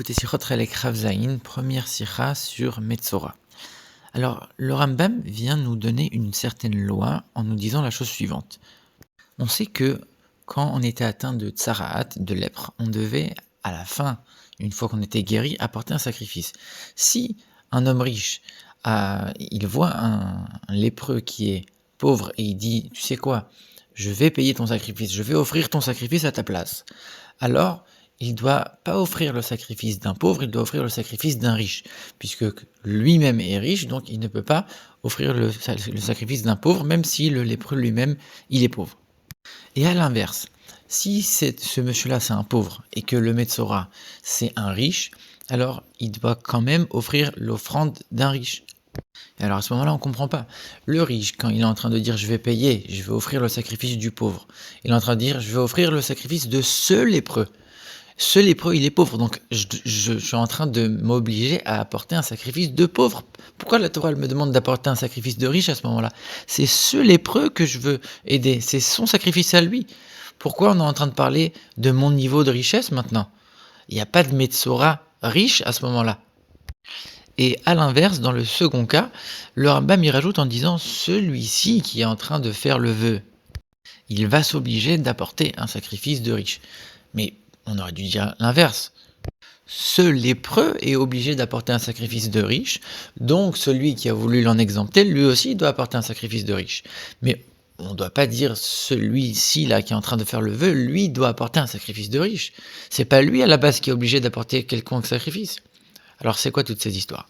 Écoutez, Sichot Relek Rav Zayin, première sikha sur Metzora. Alors, le Rambam vient nous donner une certaine loi en nous disant la chose suivante. On sait que quand on était atteint de tsaraat, de lèpre, on devait, à la fin, une fois qu'on était guéri, apporter un sacrifice. Si un homme riche, il voit un lépreux qui est pauvre et il dit, tu sais quoi, je vais payer ton sacrifice, je vais offrir ton sacrifice à ta place. Alors, il ne doit pas offrir le sacrifice d'un pauvre, il doit offrir le sacrifice d'un riche, puisque lui-même est riche, donc il ne peut pas offrir le sacrifice d'un pauvre, même si le lépreux lui-même, il est pauvre. Et à l'inverse, si ce monsieur-là, c'est un pauvre, et que le Metzora, c'est un riche, alors il doit quand même offrir l'offrande d'un riche. Et alors à ce moment-là, on ne comprend pas. Le riche, quand il est en train de dire je vais payer, je vais offrir le sacrifice du pauvre, il est en train de dire je vais offrir le sacrifice de ce lépreux. Ce lépreux, il est pauvre, donc je suis en train de m'obliger à apporter un sacrifice de pauvre. Pourquoi la Torah elle me demande d'apporter un sacrifice de riche à ce moment-là? C'est ce lépreux que je veux aider, c'est son sacrifice à lui. Pourquoi on est en train de parler de mon niveau de richesse maintenant? Il n'y a pas de Metzora riche à ce moment-là. Et à l'inverse, dans le second cas, le Rambam y rajoute en disant celui-ci qui est en train de faire le vœu, il va s'obliger d'apporter un sacrifice de riche. Mais on aurait dû dire l'inverse. Ce lépreux est obligé d'apporter un sacrifice de riche, donc celui qui a voulu l'en exempter, lui aussi doit apporter un sacrifice de riche. Mais on ne doit pas dire celui-ci là qui est en train de faire le vœu, lui doit apporter un sacrifice de riche. C'est pas lui à la base qui est obligé d'apporter quelconque sacrifice. Alors c'est quoi toutes ces histoires?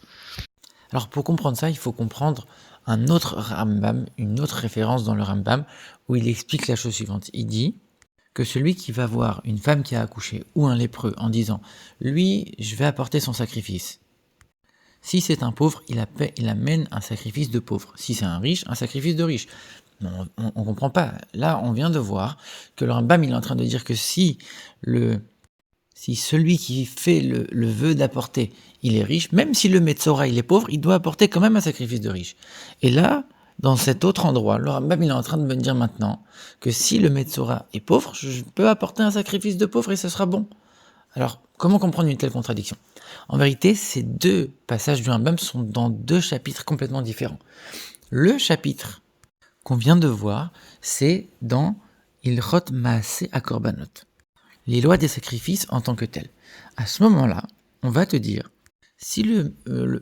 Alors pour comprendre ça, il faut comprendre un autre Rambam, une autre référence dans le Rambam, où il explique la chose suivante. Il dit que celui qui va voir une femme qui a accouché ou un lépreux en disant « lui, je vais apporter son sacrifice ». Si c'est un pauvre, il amène un sacrifice de pauvre. Si c'est un riche, un sacrifice de riche. On ne comprend pas. Là, on vient de voir que le Rambam il est en train de dire que si celui qui fait le vœu d'apporter, il est riche, même si le Metzora il est pauvre, il doit apporter quand même un sacrifice de riche. Et là, dans cet autre endroit, le Rambam il est en train de me dire maintenant que si le Metzora est pauvre, je peux apporter un sacrifice de pauvre et ce sera bon. Alors, comment comprendre une telle contradiction? En vérité, ces deux passages du Rambam sont dans deux chapitres complètement différents. Le chapitre qu'on vient de voir, c'est dans Ilchot Maaseh HaKorbanot, les lois des sacrifices en tant que telles. À ce moment-là, on va te dire, si le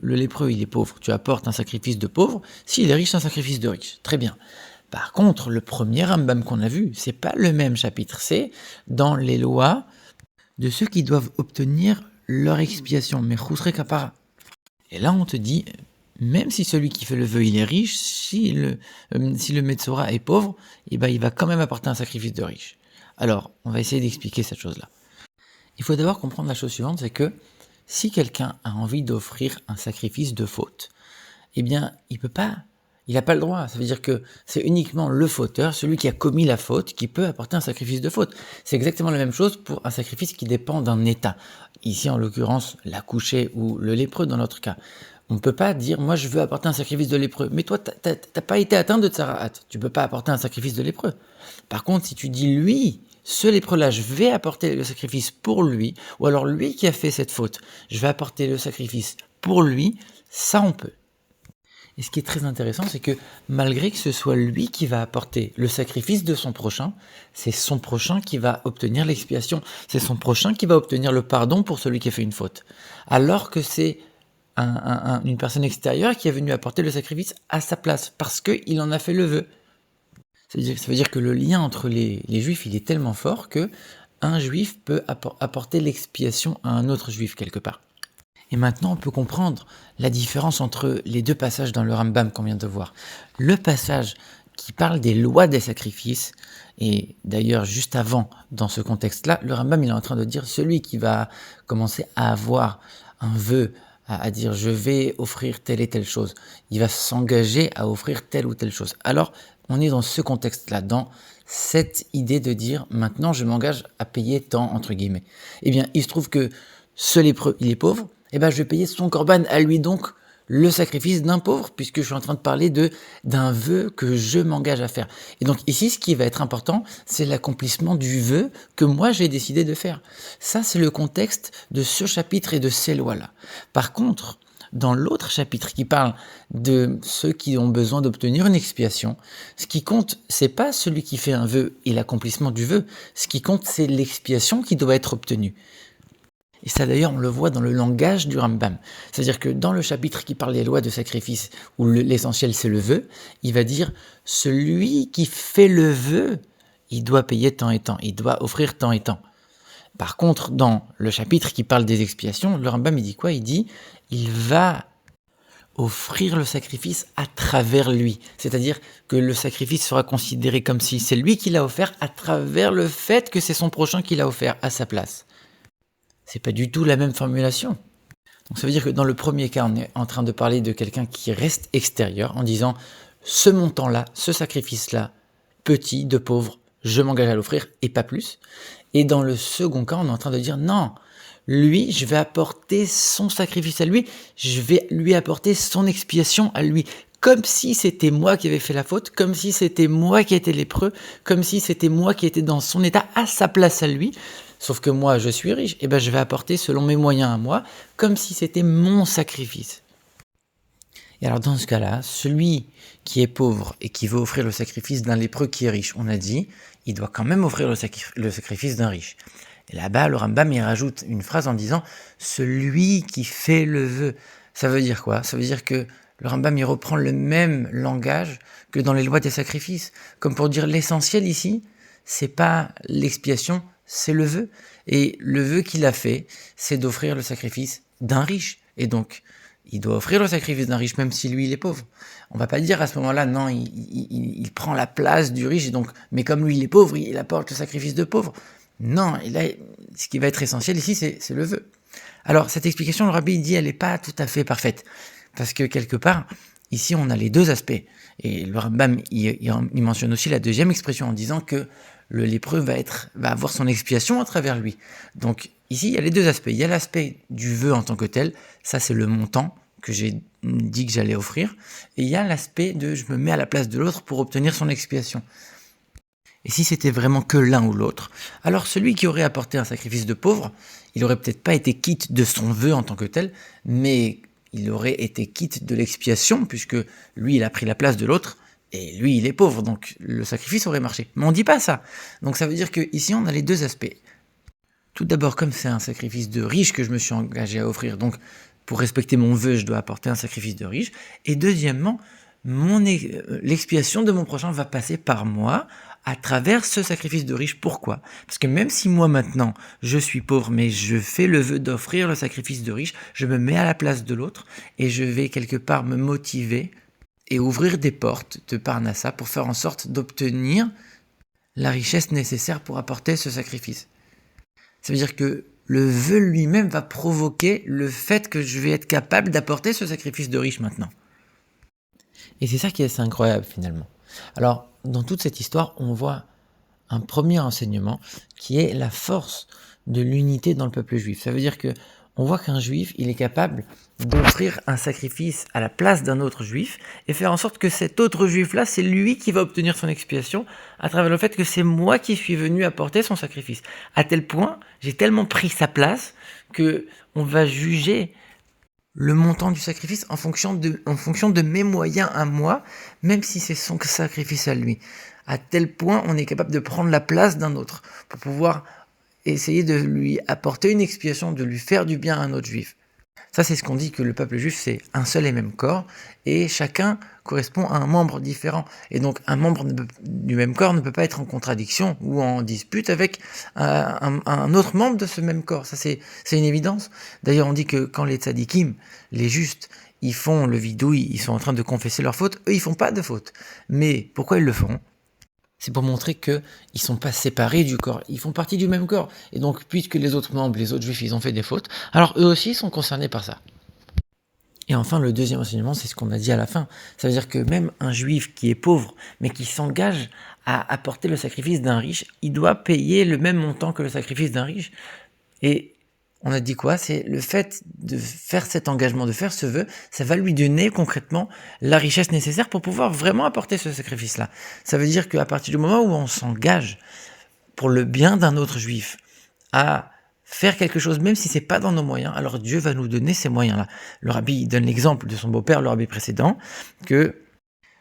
lépreux il est pauvre, tu apportes un sacrifice de pauvre, s'il est riche, un sacrifice de riche. Très bien. Par contre, le premier Rambam qu'on a vu, c'est pas le même chapitre, c'est dans les lois de ceux qui doivent obtenir leur expiation, mais chusre kapara. Et là, on te dit, même si celui qui fait le vœu il est riche, si le Metzora est pauvre, eh ben, il va quand même apporter un sacrifice de riche. Alors, on va essayer d'expliquer cette chose-là. Il faut d'abord comprendre la chose suivante, c'est que si quelqu'un a envie d'offrir un sacrifice de faute, eh bien, il n'a pas le droit. Ça veut dire que c'est uniquement le fauteur, celui qui a commis la faute, qui peut apporter un sacrifice de faute. C'est exactement la même chose pour un sacrifice qui dépend d'un état. Ici, en l'occurrence, l'accouché ou le lépreux dans notre cas. On ne peut pas dire, moi je veux apporter un sacrifice de lépreux. Mais toi, t'as pas été atteint de tsaraat. Tu ne peux pas apporter un sacrifice de lépreux. Par contre, si tu dis, lui, ce lépreux-là, je vais apporter le sacrifice pour lui, ou alors lui qui a fait cette faute, je vais apporter le sacrifice pour lui, ça on peut. Et ce qui est très intéressant, c'est que malgré que ce soit lui qui va apporter le sacrifice de son prochain, c'est son prochain qui va obtenir l'expiation, c'est son prochain qui va obtenir le pardon pour celui qui a fait une faute. Alors que c'est une personne extérieure qui est venue apporter le sacrifice à sa place, parce qu'il en a fait le vœu. Ça veut dire que le lien entre les juifs, il est tellement fort que un juif peut apporter l'expiation à un autre juif quelque part. Et maintenant, on peut comprendre la différence entre les deux passages dans le Rambam qu'on vient de voir. Le passage qui parle des lois des sacrifices, et d'ailleurs juste avant, dans ce contexte-là, le Rambam il est en train de dire celui qui va commencer à avoir un vœu, à dire je vais offrir telle et telle chose, il va s'engager à offrir telle ou telle chose. Alors, on est dans ce contexte-là, dans cette idée de dire maintenant je m'engage à payer tant, entre guillemets. Eh bien, il se trouve que ce lépreux, il est pauvre, eh ben je vais payer son corban à lui, donc le sacrifice d'un pauvre, puisque je suis en train de parler d'un vœu que je m'engage à faire. Et donc ici, ce qui va être important, c'est l'accomplissement du vœu que moi j'ai décidé de faire. Ça, c'est le contexte de ce chapitre et de ces lois-là. Par contre, dans l'autre chapitre qui parle de ceux qui ont besoin d'obtenir une expiation, ce qui compte, c'est pas celui qui fait un vœu et l'accomplissement du vœu. Ce qui compte, c'est l'expiation qui doit être obtenue. Et ça d'ailleurs, on le voit dans le langage du Rambam. C'est-à-dire que dans le chapitre qui parle des lois de sacrifice, où l'essentiel c'est le vœu, il va dire « celui qui fait le vœu, il doit payer tant et tant, il doit offrir tant et tant ». Par contre, dans le chapitre qui parle des expiations, le Rambam il dit quoi? Il dit « il va offrir le sacrifice à travers lui ». C'est-à-dire que le sacrifice sera considéré comme si c'est lui qui l'a offert à travers le fait que c'est son prochain qui l'a offert à sa place. C'est pas du tout la même formulation. Donc ça veut dire que dans le premier cas, on est en train de parler de quelqu'un qui reste extérieur en disant ce montant-là, ce sacrifice-là, petit, de pauvre, je m'engage à l'offrir et pas plus. Et dans le second cas, on est en train de dire non, lui, je vais apporter son sacrifice à lui, je vais lui apporter son expiation à lui. Comme si c'était moi qui avais fait la faute, comme si c'était moi qui étais lépreux, comme si c'était moi qui étais dans son état à sa place à lui. Sauf que moi, je suis riche, et ben je vais apporter selon mes moyens à moi, comme si c'était mon sacrifice. Et alors dans ce cas-là, celui qui est pauvre et qui veut offrir le sacrifice d'un lépreux qui est riche, on a dit, il doit quand même offrir le sacrifice d'un riche. Et là-bas, le Rambam il rajoute une phrase en disant « celui qui fait le vœu ». Ça veut dire quoi? Ça veut dire que le Rambam il reprend le même langage que dans les lois des sacrifices. Comme pour dire l'essentiel ici, c'est pas l'expiation, c'est le vœu. Et le vœu qu'il a fait, c'est d'offrir le sacrifice d'un riche. Et donc, il doit offrir le sacrifice d'un riche, même si lui, il est pauvre. On va pas dire à ce moment-là, non, il prend la place du riche, et donc, mais comme lui, il est pauvre, il apporte le sacrifice de pauvre. Non, et là, ce qui va être essentiel ici, c'est le vœu. Alors, cette explication, le rabbi dit, elle n'est pas tout à fait parfaite. Parce que quelque part, ici, on a les deux aspects. Et le Rambam, il mentionne aussi la deuxième expression en disant que le lépreux va avoir son expiation à travers lui. Donc ici, il y a les deux aspects. Il y a l'aspect du vœu en tant que tel, ça c'est le montant que j'ai dit que j'allais offrir. Et il y a l'aspect de je me mets à la place de l'autre pour obtenir son expiation. Et si c'était vraiment que l'un ou l'autre, alors celui qui aurait apporté un sacrifice de pauvre, il aurait peut-être pas été quitte de son vœu en tant que tel, mais il aurait été quitte de l'expiation, puisque lui, il a pris la place de l'autre, et lui, il est pauvre, donc le sacrifice aurait marché. Mais on ne dit pas ça. Donc ça veut dire qu'ici, on a les deux aspects. Tout d'abord, comme c'est un sacrifice de riche que je me suis engagé à offrir, donc pour respecter mon vœu, je dois apporter un sacrifice de riche. Et deuxièmement, l'expiation de mon prochain va passer par moi, à travers ce sacrifice de riche. Pourquoi? Parce que même si moi maintenant je suis pauvre, mais je fais le vœu d'offrir le sacrifice de riche, je me mets à la place de l'autre et je vais quelque part me motiver et ouvrir des portes de Parnassa pour faire en sorte d'obtenir la richesse nécessaire pour apporter ce sacrifice. Ça veut dire que le vœu lui-même va provoquer le fait que je vais être capable d'apporter ce sacrifice de riche maintenant. Et c'est ça qui est assez incroyable finalement. Alors, dans toute cette histoire, on voit un premier enseignement qui est la force de l'unité dans le peuple juif. Ça veut dire que on voit qu'un juif, il est capable d'offrir un sacrifice à la place d'un autre juif et faire en sorte que cet autre juif-là, c'est lui qui va obtenir son expiation à travers le fait que c'est moi qui suis venu apporter son sacrifice. À tel point, j'ai tellement pris sa place que on va juger le montant du sacrifice en fonction de mes moyens à moi, même si c'est son sacrifice à lui. À tel point, on est capable de prendre la place d'un autre pour pouvoir essayer de lui apporter une expiation, de lui faire du bien à un autre juif. Ça, c'est ce qu'on dit que le peuple juif, c'est un seul et même corps, et chacun correspond à un membre différent. Et donc, un membre du même corps ne peut pas être en contradiction ou en dispute avec un autre membre de ce même corps. Ça, c'est une évidence. D'ailleurs, on dit que quand les tzadikim, les justes, ils font le vidouille, ils sont en train de confesser leurs fautes, eux, ils font pas de fautes. Mais pourquoi ils le font? C'est pour montrer qu'ils ne sont pas séparés du corps, ils font partie du même corps. Et donc, puisque les autres membres, les autres juifs, ils ont fait des fautes, alors eux aussi sont concernés par ça. Et enfin, le deuxième enseignement, c'est ce qu'on a dit à la fin. Ça veut dire que même un juif qui est pauvre, mais qui s'engage à apporter le sacrifice d'un riche, il doit payer le même montant que le sacrifice d'un riche. Et On a dit quoi? C'est le fait de faire cet engagement, de faire ce vœu, ça va lui donner concrètement la richesse nécessaire pour pouvoir vraiment apporter ce sacrifice-là. Ça veut dire qu'à partir du moment où on s'engage pour le bien d'un autre juif à faire quelque chose, même si c'est pas dans nos moyens, alors Dieu va nous donner ces moyens-là. Le rabbi donne l'exemple de son beau-père, le rabbi précédent, que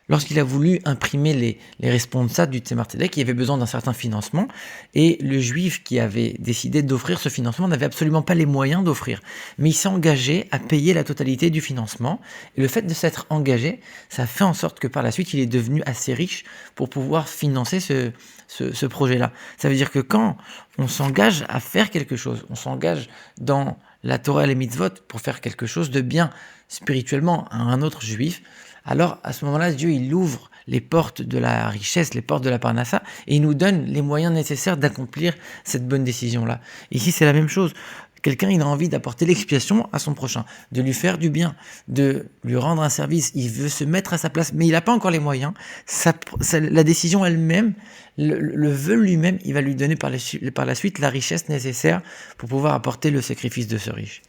lorsqu'il a voulu imprimer les responsables du Tzemar Tzedek, il avait besoin d'un certain financement, et le juif qui avait décidé d'offrir ce financement n'avait absolument pas les moyens d'offrir. Mais il s'est engagé à payer la totalité du financement, et le fait de s'être engagé, ça fait en sorte que par la suite, il est devenu assez riche pour pouvoir financer ce projet-là. Ça veut dire que quand on s'engage à faire quelque chose, on s'engage dans la Torah et les mitzvot pour faire quelque chose de bien spirituellement à un autre juif, alors à ce moment-là, Dieu il ouvre les portes de la richesse, les portes de la parnassa, et il nous donne les moyens nécessaires d'accomplir cette bonne décision-là. Ici, c'est la même chose. Quelqu'un, il a envie d'apporter l'expiation à son prochain, de lui faire du bien, de lui rendre un service. Il veut se mettre à sa place, mais il n'a pas encore les moyens. La décision elle-même, le vœu lui-même, il va lui donner par la suite la richesse nécessaire pour pouvoir apporter le sacrifice de ce riche.